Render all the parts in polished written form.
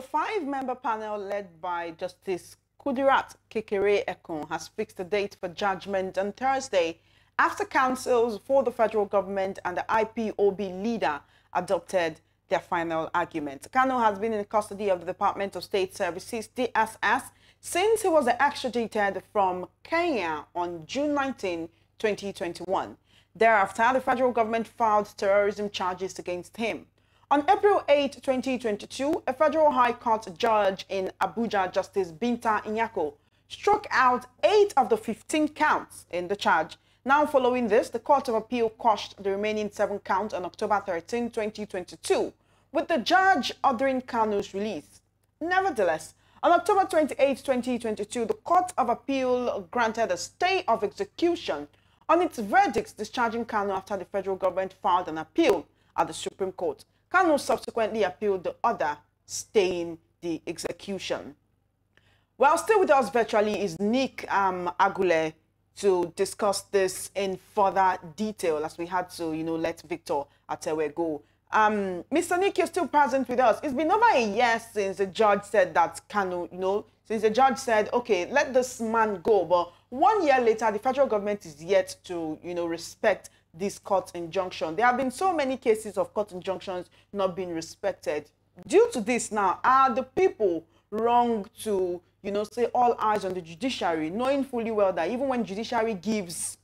The five-member panel led by Justice Kudirat Kekere-Ekun has fixed a date for judgment on Thursday after counsels for the federal government and the IPOB leader adopted their final argument. Kanu has been in custody of the Department of State Services, DSS, since he was extradited from Kenya on June 19, 2021. Thereafter, the federal government filed terrorism charges against him. On April 8, 2022, a federal high court judge in Abuja, Justice Binta Nyako, struck out 8 of the 15 counts in the charge. Now, following this, the Court of Appeal quashed the remaining 7 counts on October 13, 2022, with the judge ordering Kanu's release. Nevertheless, on October 28, 2022, the Court of Appeal granted a stay of execution on its verdicts discharging Kanu after the federal government filed an appeal at the Supreme Court. Kanu subsequently appealed the order staying the execution. Well, still with us virtually is Nick Agule to discuss this in further detail, as we had to, let Victor Atewe go. Mr. Nick, you're still present with us. It's been over a year since the judge said that Kanu, since the judge said, okay, let this man go. But 1 year later, the federal government is yet to, respect this court injunction. There have been so many cases of court injunctions not being respected. Due to this now, are the people wrong to, say all eyes on the judiciary, knowing fully well that even when judiciary gives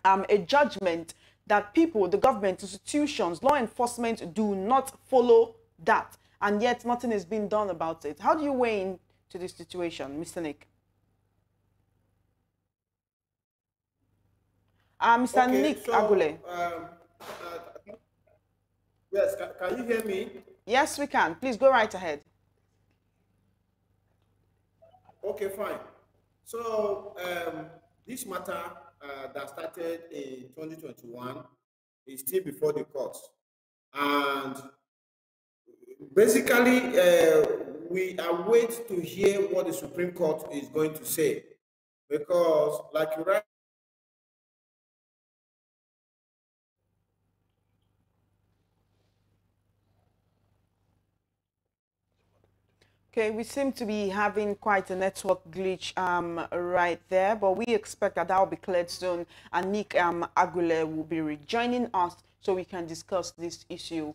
a judgment, that people, the government, institutions, law enforcement do not follow that, and yet nothing is being done about it? How do you weigh into this situation, Mr. Nick? Mr. Okay, Nick so, Agule. Yes, can you hear me? Yes, we can. Please go right ahead. Okay, fine. So this matter that started in 2021 is still before the courts. And basically, we await to hear what the Supreme Court is going to say. Because, like you rightly Okay, we seem to be having quite a network glitch right there, but we expect that will be cleared soon, and Nick Agule will be rejoining us so we can discuss this issue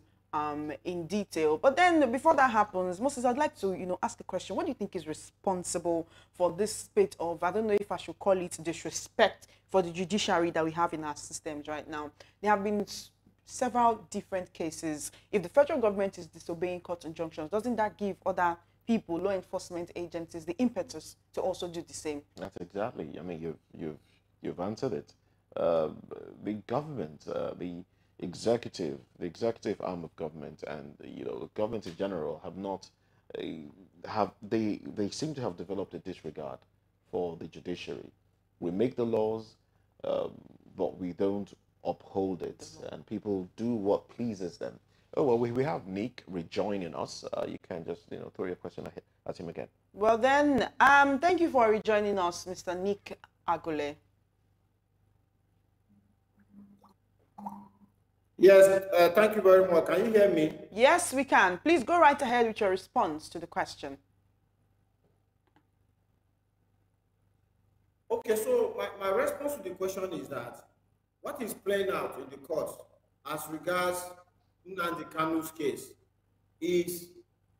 in detail. But then before that happens, Moses, I'd like to ask a question. What do you think is responsible for this spate of, I don't know if I should call it disrespect for the judiciary that we have in our systems right now? There have been several different cases. If the federal government is disobeying court injunctions, doesn't that give other people, law enforcement agencies, the impetus to also do the same? That's exactly. I mean, you've answered it. The government, the executive arm of government, and government in general have not they seem to have developed a disregard for the judiciary. We make the laws, but we don't uphold it, and people do what pleases them. Oh, well, we have Nick rejoining us. You can just, throw your question at him again. Well, then, thank you for rejoining us, Mr. Nick Agule. Yes, thank you very much. Can you hear me? Yes, we can. Please go right ahead with your response to the question. Okay, so my response to the question is that what is playing out in the courts as regards Nnamdi Kanu's case is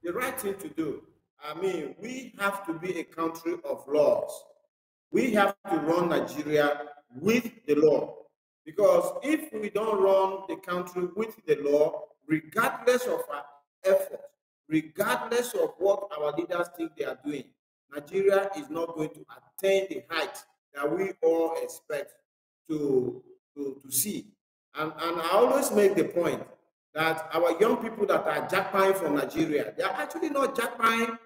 the right thing to do. I mean, we have to be a country of laws. We have to run Nigeria with the law. Because if we don't run the country with the law, regardless of our effort, regardless of what our leaders think they are doing, Nigeria is not going to attain the height that we all expect to see. And I always make the point that our young people that are jackpying from Nigeria, they are actually not jackpying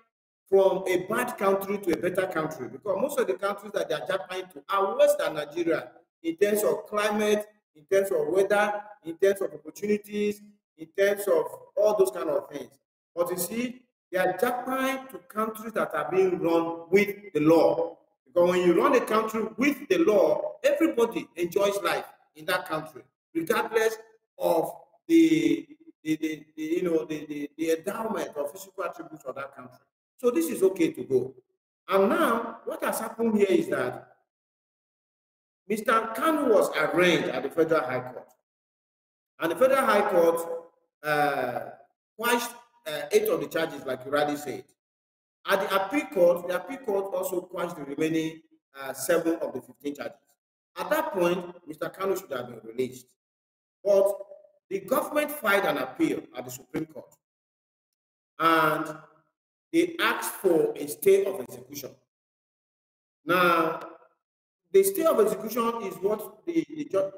from a bad country to a better country, because most of the countries that they are jackpying to are worse than Nigeria in terms of climate, in terms of weather, in terms of opportunities, in terms of all those kind of things. But you see, they are jackpying to countries that are being run with the law. Because when you run a country with the law, everybody enjoys life in that country, regardless of the the endowment or physical attributes of that country. So this is okay to go. And now what has happened here is that Mr. Kanu was arraigned at the Federal High Court. And the Federal High Court quashed 8 of the charges, like you already said. At the appeal court also quashed the remaining 7 of the 15 charges. At that point, Mr. Kanu should have been released. But the government filed an appeal at the Supreme Court. And they asked for a stay of execution. Now, the stay of execution is what the judge...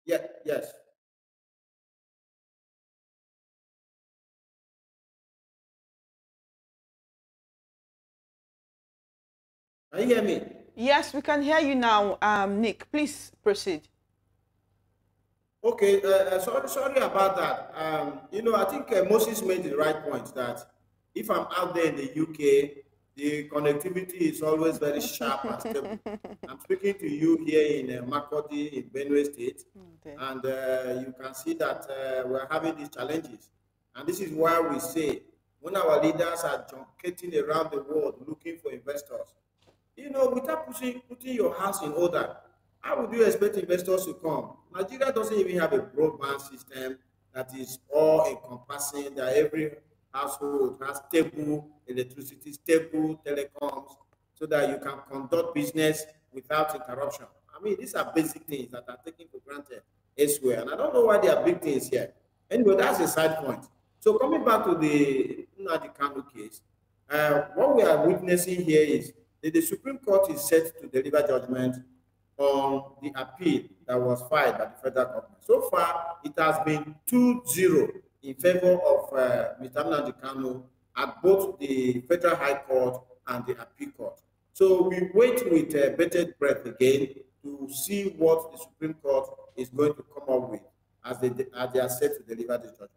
Yes. Can you hear me? Yes, we can hear you now, Nick. Please proceed. Okay, sorry about that. I think Moses made the right point that if I'm out there in the UK, the connectivity is always very sharp and stable. I'm speaking to you here in Makodi in Benue State, and you can see that we're having these challenges. And this is why we say, when our leaders are junketing around the world looking for investors, without putting your house in order, how would you expect investors to come? Nigeria doesn't even have a broadband system that is all-encompassing, that every household has stable electricity, stable telecoms, so that you can conduct business without interruption. I mean, these are basic things that are taken for granted elsewhere, and I don't know why they are big things here. Anyway, that's a side point. So coming back to the Nnamdi Kanu case, what we are witnessing here is that the Supreme Court is set to deliver judgment on the appeal that was filed by the federal government. So far, it has been 2-0 in favor of Mr. Nnamdi Kanu at both the Federal High Court and the Appeal Court. So we wait with bated breath again to see what the Supreme Court is going to come up with as they are set to deliver this judgment.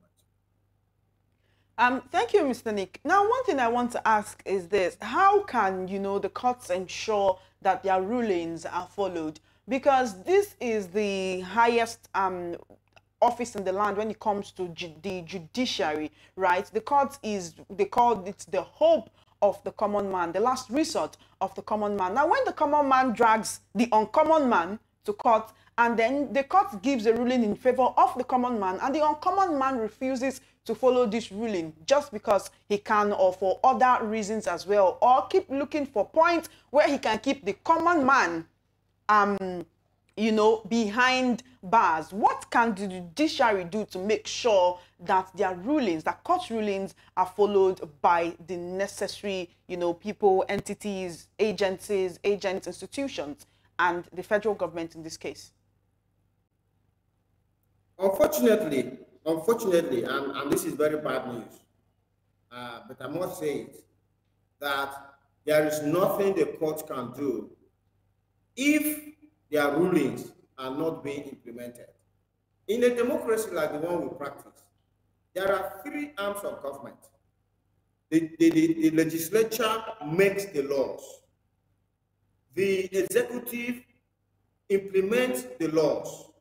Thank you, Mr. Nick. Now, one thing I want to ask is this. How can, the courts ensure that their rulings are followed? Because this is the highest office in the land when it comes to the judiciary, right? The court they call it the hope of the common man, the last resort of the common man. Now, when the common man drags the uncommon man to court, and then the court gives a ruling in favor of the common man, and the uncommon man refuses to follow this ruling just because he can, or for other reasons as well, or keep looking for points where he can keep the common man behind bars. What can the judiciary do to make sure that their rulings, that court rulings, are followed by the necessary, people, entities, agencies, agents, institutions, and the federal government in this case? Unfortunately, and this is very bad news, but I must say it, that there is nothing the court can do if their rulings are not being implemented. In a democracy like the one we practice, there are 3 arms of government. The legislature makes the laws. The executive implements the laws,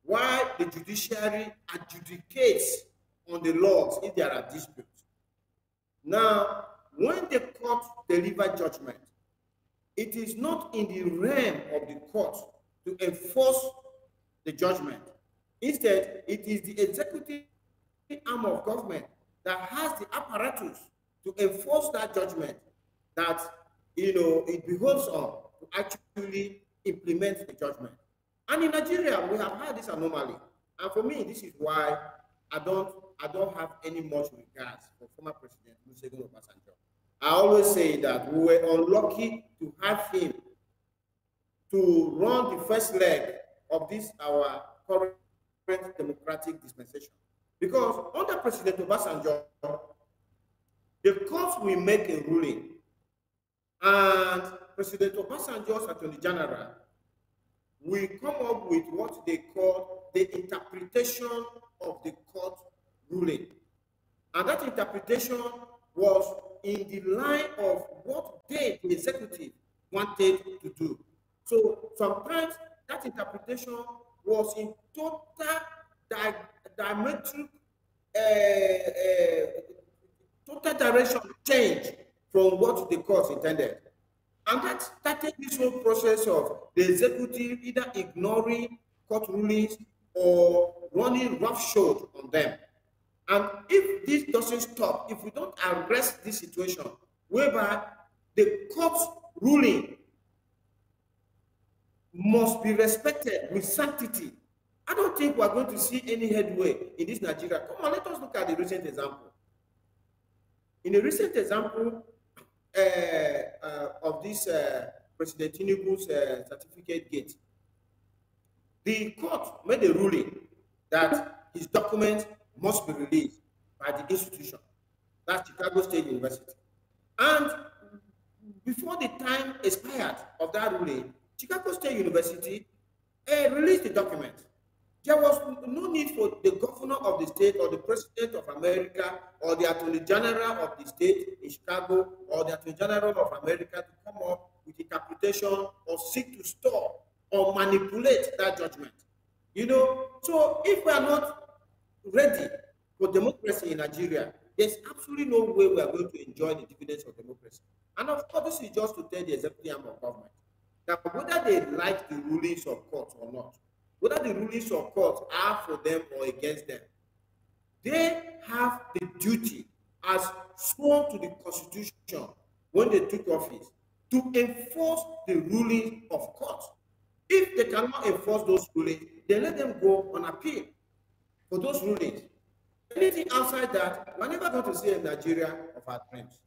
while the judiciary adjudicates on the laws if there are disputes. Now, when the court delivers judgment, it is not in the realm of the court to enforce the judgment. Instead, it is the executive arm of government that has the apparatus to enforce that judgment that, it behoves on to actually implement the judgment. And in Nigeria, we have had this anomaly. And for me, this is why I don't have any much regards for former President Olusegun Obasanjo. I always say that we were unlucky to have him to run the first leg of this, our current democratic dispensation. Because under President Obasanjo, the courts will make a ruling, and President Obasanjo's Attorney General will come up with what they call the interpretation of the court ruling. And that interpretation was in the line of what they, the executive, wanted to do. So sometimes that interpretation was in total diametric total direction change from what the court intended. And that started this whole process of the executive either ignoring court rulings or running roughshod on them. And if this doesn't stop, if we don't arrest this situation, whereby the court's ruling must be respected with sanctity, I don't think we're going to see any headway in this Nigeria. Come on, let us look at the recent example. In a recent example of this President Tinubu's certificate gate, the court made a ruling that his documents must be released by the institution, that's Chicago State University. And before the time expired of that ruling, Chicago State University released the document. There was no need for the governor of the state or the president of America or the attorney general of the state in Chicago or the attorney general of America to come up with interpretation or seek to stop or manipulate that judgment. You know, so if we are not ready for democracy in Nigeria, there's absolutely no way we are going to enjoy the dividends of democracy. And of course, this is just to tell the executive arm of government that whether they like the rulings of courts or not, whether the rulings of courts are for them or against them, they have the duty as sworn to the Constitution when they took office to enforce the rulings of courts. If they cannot enforce those rulings, then let them go on appeal for those rulings. Anything outside that, we're never going to see a Nigeria of our dreams.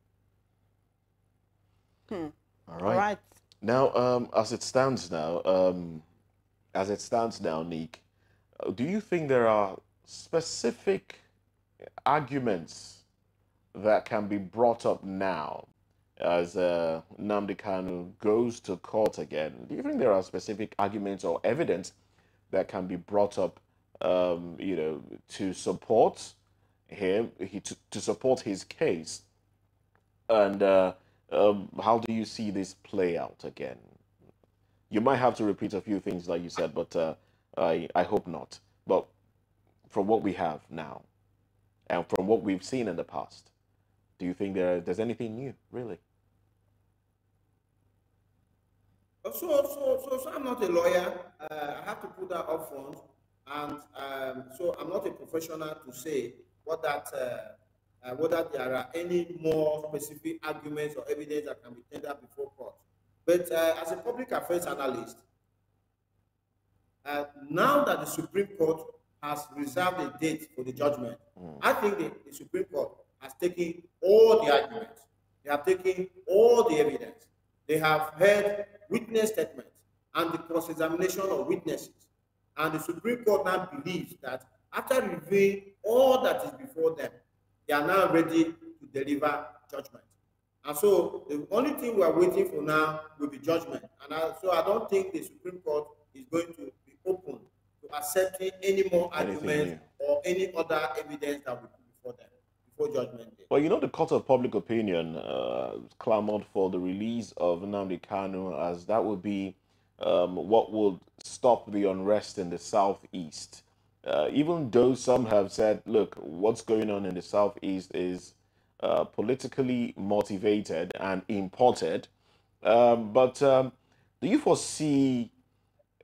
All right. Now, as it stands now, Nick, do you think there are specific arguments that can be brought up now as Nnamdi Kanu goes to court again? Do you think there are specific arguments or evidence that can be brought up, to support him, to support his case? And how do you see this play out again? You might have to repeat a few things like you said, but I hope not. But from what we have now, and from what we've seen in the past, do you think there's anything new, really? So I'm not a lawyer. I have to put that up front. And so I'm not a professional to say whether there are any more specific arguments or evidence that can be tendered before court. But as a public affairs analyst, now that the Supreme Court has reserved a date for the judgment, I think the Supreme Court has taken all the arguments. They have taken all the evidence. They have heard witness statements and the cross-examination of witnesses. And the Supreme Court now believes that after reviewing all that is before them, they are now ready to deliver judgment. And so the only thing we are waiting for now will be judgment. And so I don't think the Supreme Court is going to be open to accepting any more arguments or any other evidence that will be before them, before judgment day. Well, the Court of Public Opinion clamored for the release of Nnamdi Kanu, as that would be what would stop the unrest in the southeast. Even though some have said, look, what's going on in the southeast is politically motivated and imported. But do you foresee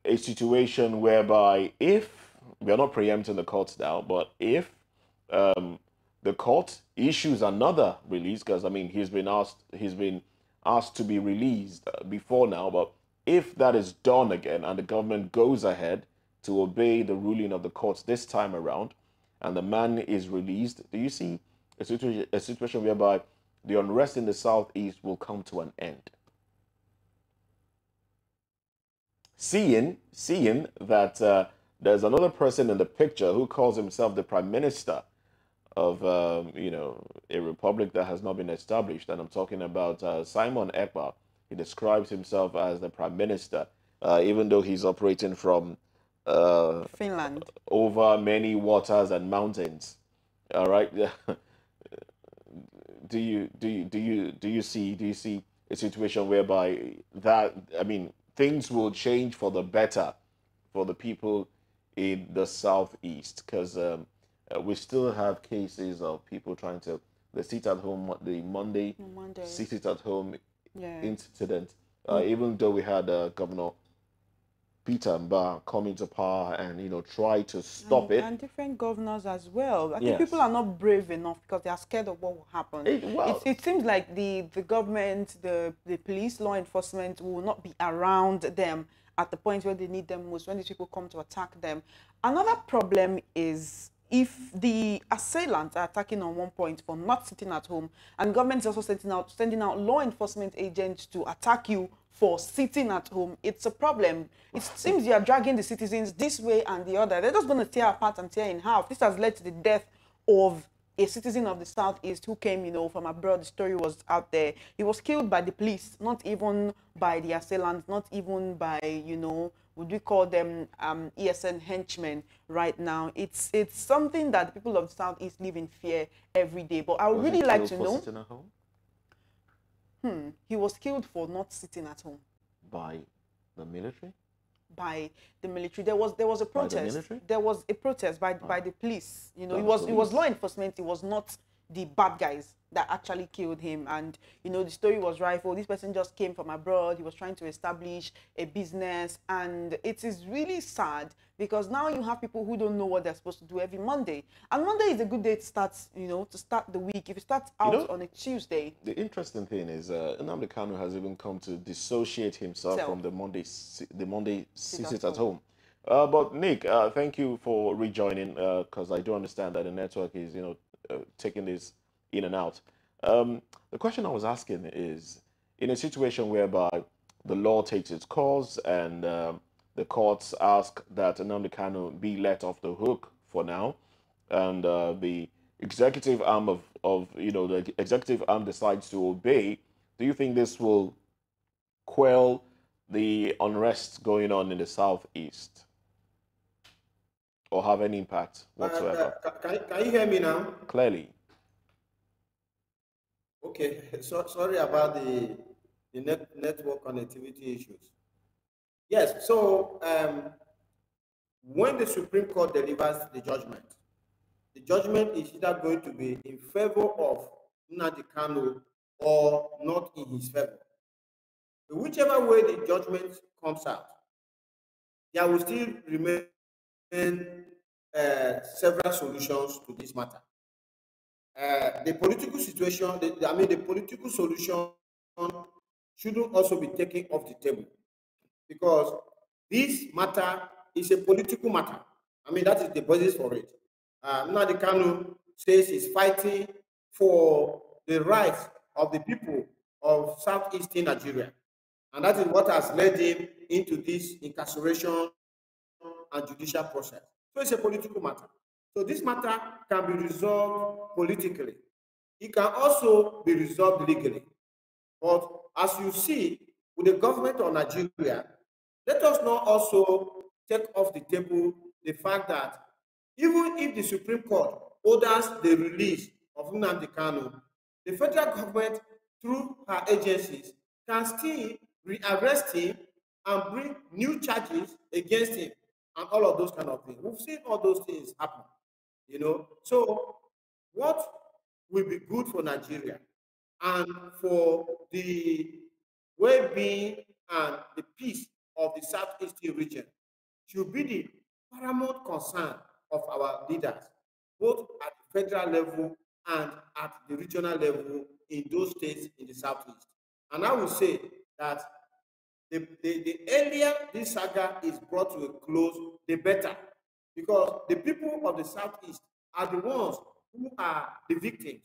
a situation whereby, if we are not preempting the courts now, but if the court issues another release, because I mean he's been asked to be released before now, but if that is done again and the government goes ahead to obey the ruling of the courts this time around, and the man is released, do you see a situation whereby the unrest in the southeast will come to an end? Seeing that there's another person in the picture who calls himself the Prime Minister of a republic that has not been established, and I'm talking about Simon Ekpa. He describes himself as the Prime Minister, even though he's operating from Finland, over many waters and mountains. All right. Do you see a situation whereby that, I mean, things will change for the better for the people in the southeast? Because we still have cases of people trying to they sit at home the Monday, Monday. sit it at home Yeah. incident. Even though we had Governor Peter Mba come into power and try to stop it. And different governors as well. I think Yes. people are not brave enough because they are scared of what will happen. It seems like the government, the police, law enforcement will not be around them at the point where they need them most, when these people come to attack them. Another problem is if the assailants are attacking on one point for not sitting at home, and government is also sending out law enforcement agents to attack you for sitting at home, it's a problem. It seems you are dragging the citizens this way and the other. They're just going to tear apart and tear in half. This has led to the death of a citizen of the Southeast who came, from abroad. The story was out there. He was killed by the police, not even by the assailants, not even by, would we call them ESN henchmen right now. It's something that the people of the Southeast live in fear every day. But I would really like to know. Sitting at home? He was killed for not sitting at home. By the military? By the military. There was a protest. By the military? There was a protest by the police. It was law enforcement. It was not the bad guys that actually killed him. And the story was rifled. This person just came from abroad. He was trying to establish a business, and it is really sad because now you have people who don't know what they're supposed to do every Monday. And Monday is a good day to start, to start the week. If you start out on a Tuesday. The interesting thing is, Nnamdi Kanu has even come to dissociate himself from the Monday sit at home. But Nick, thank you for rejoining, because I do understand that the network is, taking this in and out. The question I was asking is, in a situation whereby the law takes its course and the courts ask that Nnamdi Kanu be let off the hook for now, and the executive arm the executive arm decides to obey, do you think this will quell the unrest going on in the Southeast, or have any impact whatsoever? Can you hear me now? Clearly. Okay, so sorry about the network connectivity issues. Yes, so when the Supreme Court delivers the judgment is either going to be in favor of Nnamdi Kanu or not in his favor. Whichever way the judgment comes out, there will still remain several solutions to this matter. The political situation, the political solution shouldn't also be taken off the table, because this matter is a political matter. That is the basis for it. Nnamdi Kanu says he's fighting for the rights of the people of southeastern Nigeria, and that is what has led him into this incarceration and judicial process. So it's a political matter. So this matter can be resolved politically. It can also be resolved legally. But as you see, with the government of Nigeria, let us not also take off the table the fact that even if the Supreme Court orders the release of Nnamdi Kanu, the federal government, through her agencies, can still rearrest him and bring new charges against him and all of those kind of things. We've seen all those things happen, So what will be good for Nigeria and for the well-being and the peace of the Southeastern region should be the paramount concern of our leaders, both at the federal level and at the regional level in those states in the Southeast. And I will say that the earlier this saga is brought to a close, the better, because the people of the Southeast are the ones who are the victims.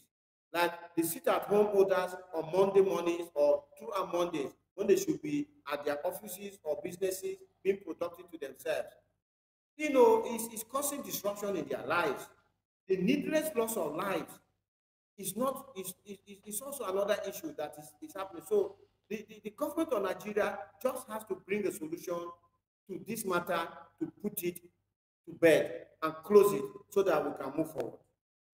Like the sit-at-home orders on Monday mornings or throughout Mondays, when they should be at their offices or businesses being productive to themselves. It's causing disruption in their lives. The needless loss of lives is also another issue that is happening. So the government of Nigeria just has to bring a solution to this matter, to put it to bed and close it so that we can move forward.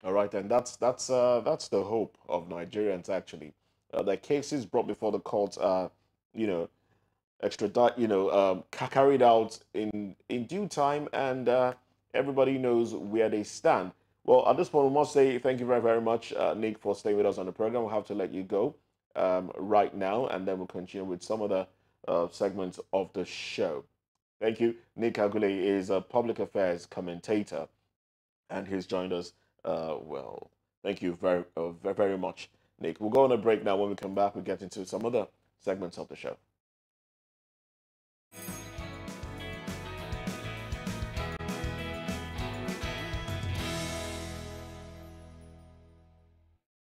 All right, and that's the hope of Nigerians actually. The cases brought before the courts are, carried out in due time, and everybody knows where they stand. Well, at this point, we must say thank you very, very much, Nick, for staying with us on the program. We'll have to let you go right now, and then we'll continue with some other segments of the show. Thank you. Nick Agule is a public affairs commentator, and he's joined us. Well, thank you very, very much, Nick. We'll go on a break now. When we come back, we'll get into some other segments of the show.